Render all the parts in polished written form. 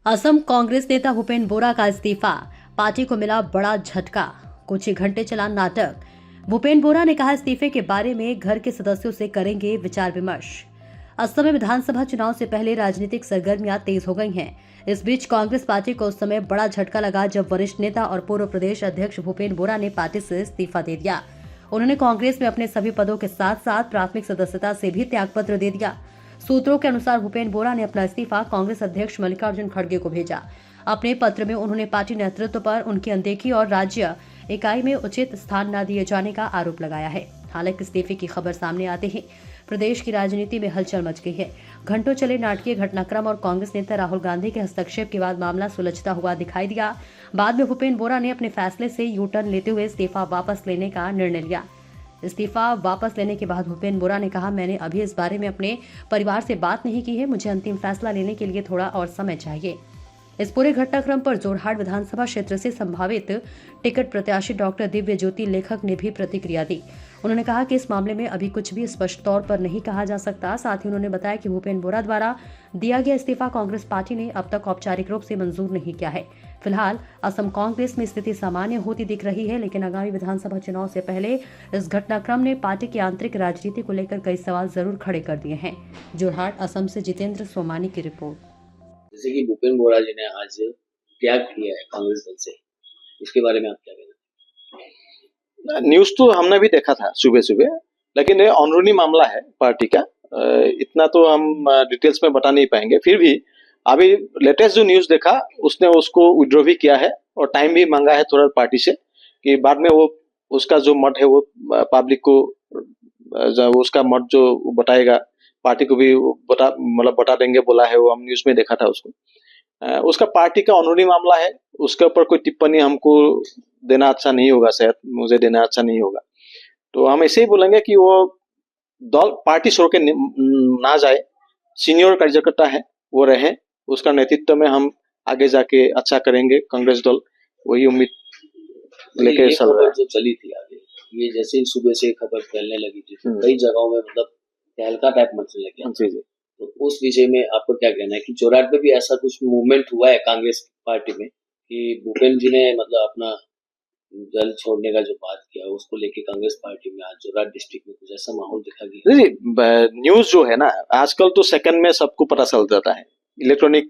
असम कांग्रेस नेता भूपेन बोरा का इस्तीफा, पार्टी को मिला बड़ा झटका। कुछ ही घंटे चला नाटक। भूपेन बोरा ने कहा इस्तीफे के बारे में घर के सदस्यों से करेंगे विचार विमर्श। असम में विधानसभा चुनाव से पहले राजनीतिक सरगर्मियां तेज हो गई हैं। इस बीच कांग्रेस पार्टी को उस समय बड़ा झटका लगा जब वरिष्ठ नेता और पूर्व प्रदेश अध्यक्ष भूपेन बोरा ने पार्टी से इस्तीफा दे दिया। उन्होंने कांग्रेस में अपने सभी पदों के साथ साथ प्राथमिक सदस्यता से भी त्यागपत्र दे दिया। सूत्रों के अनुसार भूपेन बोरा ने अपना इस्तीफा कांग्रेस अध्यक्ष मल्लिकार्जुन खड़गे को भेजा। अपने पत्र में उन्होंने पार्टी नेतृत्व पर उनकी अनदेखी और राज्य इकाई में उचित स्थान न दिए जाने का आरोप लगाया है। हालांकि इस्तीफे की खबर सामने आते ही प्रदेश की राजनीति में हलचल मच गई है। घंटों चले नाटकीय घटनाक्रम और कांग्रेस नेता राहुल गांधी के हस्तक्षेप के बाद मामला सुलझता हुआ दिखाई दिया। बाद में भूपेन बोरा ने अपने फैसले से यू टर्न लेते हुए इस्तीफा वापस लेने का निर्णय लिया। इस्तीफा वापस लेने के बाद भूपेन बोरा ने कहा, मैंने अभी इस बारे में अपने परिवार से बात नहीं की है, मुझे अंतिम फैसला लेने के लिए थोड़ा और समय चाहिए। इस पूरे घटनाक्रम पर जोरहाट विधानसभा क्षेत्र से संभावित टिकट प्रत्याशी डॉक्टर दिव्य ज्योति लेखक ने भी प्रतिक्रिया दी। उन्होंने कहा कि इस मामले में अभी कुछ भी स्पष्ट तौर पर नहीं कहा जा सकता। साथ ही उन्होंने बताया कि भूपेन बोरा द्वारा दिया गया इस्तीफा कांग्रेस पार्टी ने अब तक औपचारिक रूप से मंजूर नहीं किया है। फिलहाल असम कांग्रेस में स्थिति सामान्य होती दिख रही है, लेकिन आगामी विधानसभा चुनाव से पहले इस घटनाक्रम ने पार्टी की आंतरिक राजनीति को लेकर कई सवाल जरूर खड़े कर दिए हैं। जोरहाट असम से जितेंद्र सोमानी की रिपोर्ट। जैसे कि भूपेन बोरा जी ने आज त्याग किया है कांग्रेस दल से, इसके बारे में आप क्या कहना? न्यूज तो हमने भी देखा था सुबह सुबह, लेकिन ये अंदरूनी मामला है पार्टी का, इतना तो हम डिटेल्स में बता नहीं पाएंगे। फिर भी अभी लेटेस्ट जो न्यूज देखा उसने उसको विड्रॉ भी किया है और टाइम भी मांगा है थोड़ा पार्टी से कि बाद में वो उसका जो मत है वो पब्लिक को उसका मत जो बताएगा पार्टी को भी बता देंगे बोला है। वो हम न्यूज में देखा था उसको। उसका पार्टी का अंदरूनी मामला है, उसके ऊपर कोई टिप्पणी हमको देना अच्छा नहीं होगा, शायद मुझे देना अच्छा नहीं होगा। तो हम ऐसे ही बोलेंगे कि वो दल पार्टी छोड़ के ना जाए, सीनियर कार्यकर्ता है वो रहे, उसका नेतृत्व में हम आगे जाके अच्छा करेंगे। कांग्रेस दल वही उम्मीद लेके चल रहा है। जो चली थी आगे, ये जैसे ही सुबह से खबर फैलने लगी थी कई जगहों में, मतलब तहलका टाइप मचने लग गया। जी जी। तो उस विषय में आपको क्या कहना है कि जोरहाट में भी ऐसा कुछ मूवमेंट हुआ है कांग्रेस पार्टी में कि भूपेन जी ने मतलब अपना दल छोड़ने का जो बात किया उसको लेके कांग्रेस पार्टी में आज जोरहाट डिस्ट्रिक्ट में कुछ ऐसा माहौल दिखा गया? जी, न्यूज जो है ना आजकल तो सेकंड में सबको पता चल जाता है। इलेक्ट्रॉनिक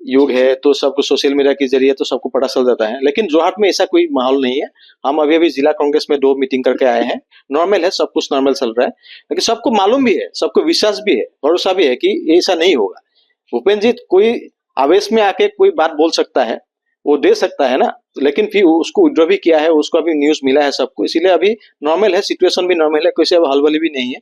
युग है तो सबको सोशल मीडिया के जरिए तो सबको पता चल जाता है, लेकिन जोरहाट में ऐसा कोई माहौल नहीं है। हम अभी जिला कांग्रेस में 2 मीटिंग करके आए हैं, नॉर्मल है, सब कुछ नॉर्मल चल रहा है। लेकिन सबको मालूम भी है, सबको विश्वास भी है, भरोसा भी है कि ऐसा नहीं होगा। भूपेन जी कोई आवेश में आके कोई बात बोल सकता है, वो दे सकता है ना, लेकिन फिर उसको विड्रॉ भी किया है, उसको अभी न्यूज मिला है सबको, इसीलिए अभी नॉर्मल है, सिचुएशन भी नॉर्मल है, कोई हलबली भी नहीं है,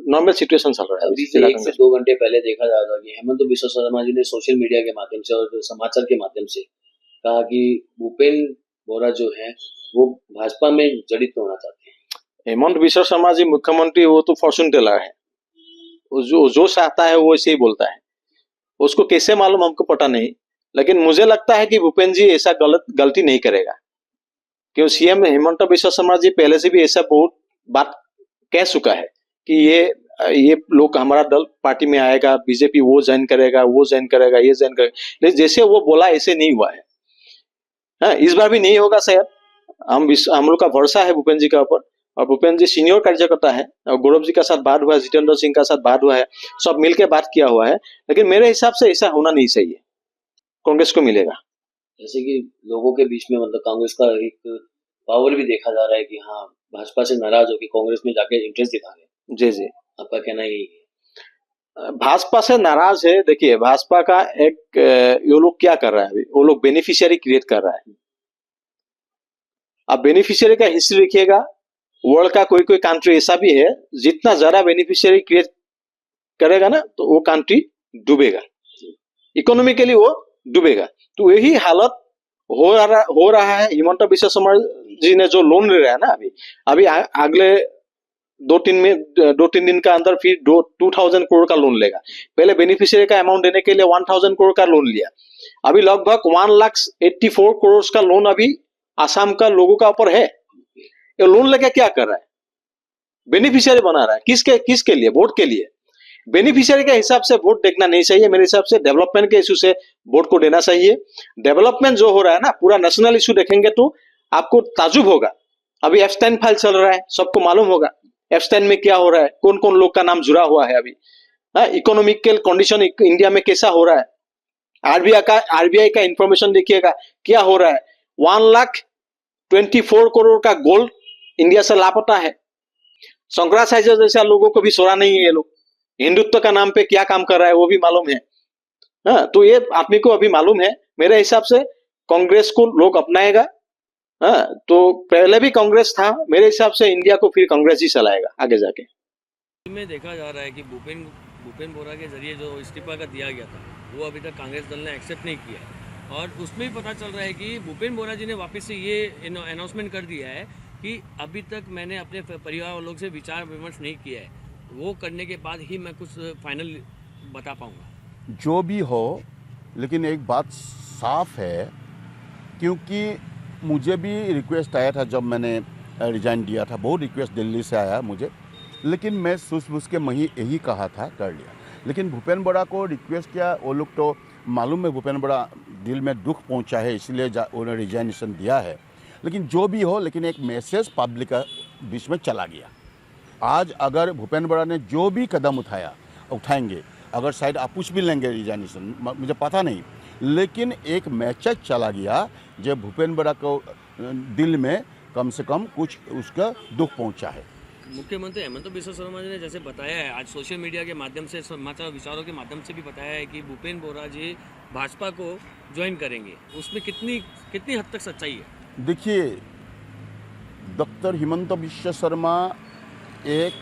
नॉर्मल सिचुएशन चल रहा है। अभी से 1 से 2 घंटे पहले देखा जा रहा था कि हेमंत बिस्वा शर्मा जी ने सोशल मीडिया के माध्यम से और समाचार के माध्यम से कहा कि भूपेन बोरा जो है वो भाजपा में जड़ित होना चाहते हैं। हेमंत बिस्वा शर्मा जी मुख्यमंत्री, वो तो फॉर्चून टेलर है, जो चाहता है वो ऐसे ही बोलता है। उसको कैसे मालूम हमको पता नहीं, लेकिन मुझे लगता है कि भूपेन जी ऐसा गलती नहीं करेगा, क्योंकि सीएम हेमंत बिस्वा शर्मा जी पहले से भी ऐसा बहुत बात कह चुका है कि ये लोग हमारा दल पार्टी में आएगा, बीजेपी वो ज्वाइन करेगा, वो ज्वाइन करेगा, ये ज्वाइन करेगा, लेकिन जैसे वो बोला ऐसे नहीं हुआ है। हाँ, इस बार भी नहीं होगा शायद। हम लोग का भरोसा है भूपेन जी के ऊपर, और भूपेन जी सीनियर कार्यकर्ता है, और गौरव जी का साथ बात हुआ है, जितेंद्र सिंह का साथ बात हुआ है, सब मिलकर बात किया हुआ है। लेकिन मेरे हिसाब से ऐसा होना नहीं चाहिए, कांग्रेस को मिलेगा। जैसे कि लोगों के बीच में मतलब कांग्रेस का एक पावर भी देखा जा रहा है कि हाँ भाजपा से नाराज होकर कांग्रेस में जाके इंटरेस्ट दिखा रहे हैं। जी जी, आपका कहना यही है? भाजपा से नाराज है। देखिए भाजपा का एक ये लोग क्या कर रहा है, अभी वो लोग बेनिफिशियरी क्रिएट कर रहा है। अब बेनिफिशियरी का हिस्ट्री देखिएगा, वर्ल्ड का कोई कोई कंट्री ऐसा भी है जितना ज्यादा बेनिफिशियरी क्रिएट करेगा ना तो वो कंट्री डूबेगा, इकोनॉमिकली वो डूबेगा। तो यही हालत हो रहा है। हिमंत बिस्वा शर्मा जी ने जो लोन ले रहा है ना अभी अगले 2-3 दिन का अंदर फिर 2000 करोड़ का लोन लेगा। पहले बेनिफिशियरी का अमाउंट देने के लिए 1000 करोड़ का लोन लिया, अभी लगभग 1,84 करोड़ का लोन अभी आसाम का लोगों का ऊपर है। ये लोन लेके क्या कर रहा है? बेनिफिशियरी बना रहा है किसके लिए? वोट के लिए। बेनिफिशियरी के हिसाब से वोट देखना नहीं चाहिए। मेरे हिसाब से डेवलपमेंट के इशू से वोट को देना चाहिए। डेवलपमेंट जो हो रहा है ना, पूरा नेशनल इशू देखेंगे तो आपको ताजुब होगा। अभी एफ-10 फाइल चल रहा है, सबको मालूम होगा एफ-10 में क्या हो रहा है, कौन कौन लोग का नाम जुड़ा हुआ है। अभी इकोनॉमिकल कंडीशन इंडिया में कैसा हो रहा है, आरबीआई का इंफॉर्मेशन देखिएगा क्या हो रहा है। 1,24 करोड़ का गोल्ड इंडिया से लापता है। शंकराचार्य जैसा लोगों को भी सोरा नहीं है। ये लोग हिंदुत्व का नाम पे क्या काम कर रहा है वो भी मालूम है। हाँ, तो ये आदमी को अभी मालूम है। मेरे हिसाब से कांग्रेस को लोग अपनाएगा। हाँ, तो पहले भी कांग्रेस था, मेरे हिसाब से इंडिया को फिर कांग्रेस ही चलाएगा आगे जाके। में देखा जा रहा है कि भूपेन बोरा के जरिए जो इस्तीफा का दिया गया था वो अभी तक कांग्रेस दल ने एक्सेप्ट नहीं किया है, और उसमें भी पता चल रहा है कि भूपेन बोरा जी ने वापस से ये अनाउंसमेंट कर दिया है कि अभी तक मैंने अपने परिवार वालों से विचार विमर्श नहीं किया है, वो करने के बाद ही मैं कुछ फाइनल बता पाऊंगा। जो भी हो, लेकिन एक बात साफ है, क्योंकि मुझे भी रिक्वेस्ट आया था जब मैंने रिजाइन दिया था, बहुत रिक्वेस्ट दिल्ली से आया मुझे, लेकिन मैं सूझबूझ के यही कहा था, कर लिया। लेकिन भूपेन बोरा को रिक्वेस्ट किया, वो लोग तो मालूम है भूपेन बोरा दिल में दुख पहुंचा है, इसलिए उन्होंने रिजाइनेशन दिया है। लेकिन जो भी हो, लेकिन एक मैसेज पब्लिक का बीच में चला गया। आज अगर भूपेन बोरा ने जो भी कदम उठाएंगे, अगर शायद आप पूछ भी लेंगे रिजाइनेशन, मुझे पता नहीं, लेकिन एक मैसेज चला गया जो भूपेन बोरा को दिल में कम से कम कुछ उसका दुख पहुंचा है। मुख्यमंत्री हेमंत बिस्वा शर्मा जी ने जैसे बताया है, आज सोशल मीडिया के माध्यम से, समाचार विचारों के माध्यम से भी बताया है कि भूपेन बोरा जी भाजपा को ज्वाइन करेंगे, उसमें कितनी हद तक सच्चाई है? देखिए, डॉक्टर हिमंत बिस्वा शर्मा एक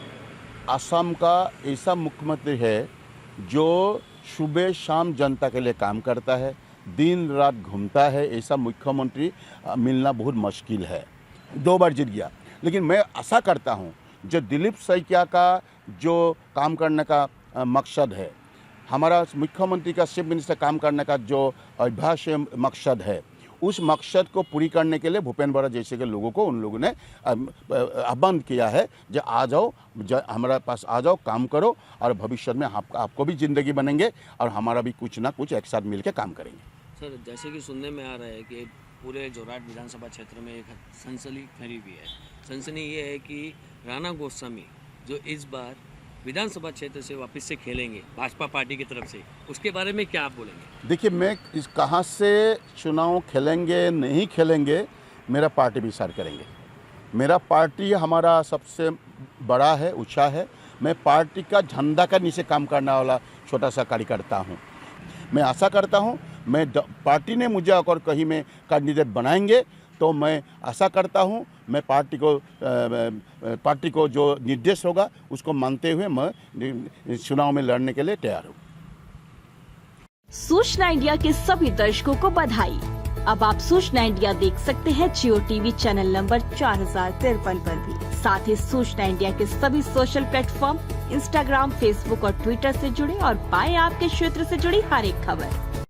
असम का ऐसा मुख्यमंत्री है जो सुबह शाम जनता के लिए काम करता है, दिन रात घूमता है। ऐसा मुख्यमंत्री मिलना बहुत मुश्किल है। 2 बार जीत गया। लेकिन मैं आशा करता हूं, जो दिलीप सैकिया का जो काम करने का मकसद है, हमारा मुख्यमंत्री का चीफ मिनिस्टर काम करने का जो अभ्यास मकसद है, उस मकसद को पूरी करने के लिए भूपेन बोरा जैसे के लोगों को उन लोगों ने आह्वान किया है, जो आ जाओ, हमारे पास आ जाओ, काम करो, और भविष्य में आपको भी ज़िंदगी बनेंगे और हमारा भी कुछ ना कुछ एक साथ मिल के काम करेंगे। सर, जैसे कि सुनने में आ रहा है कि पूरे जोरहाट विधानसभा क्षेत्र में एक सनसनी फैली हुई है। सनसनी ये है कि राणा गोस्वामी जो इस बार विधानसभा क्षेत्र से वापस से खेलेंगे भाजपा पार्टी की तरफ से, उसके बारे में क्या आप बोलेंगे? देखिए, मैं इस कहाँ से चुनाव खेलेंगे नहीं खेलेंगे, मेरा पार्टी विचार करेंगे। मेरा पार्टी हमारा सबसे बड़ा है, ऊंचा है। मैं पार्टी का झंडा का नीचे काम करने वाला छोटा सा कार्यकर्ता हूँ। मैं आशा करता हूँ, पार्टी ने मुझे अगर कहीं में कैंडिडेट बनाएंगे तो मैं आशा करता हूँ, मैं पार्टी को जो निर्देश होगा उसको मानते हुए मैं चुनाव में लड़ने के लिए तैयार हूँ। सूचना इंडिया के सभी दर्शकों को बधाई। अब आप सूचना इंडिया देख सकते हैं जियो टीवी चैनल नंबर 4053 पर भी। साथ ही सूचना इंडिया के सभी सोशल प्लेटफॉर्म इंस्टाग्राम, फेसबुक और ट्विटर से जुड़े और पाएं आपके क्षेत्र से जुड़ी हर एक खबर।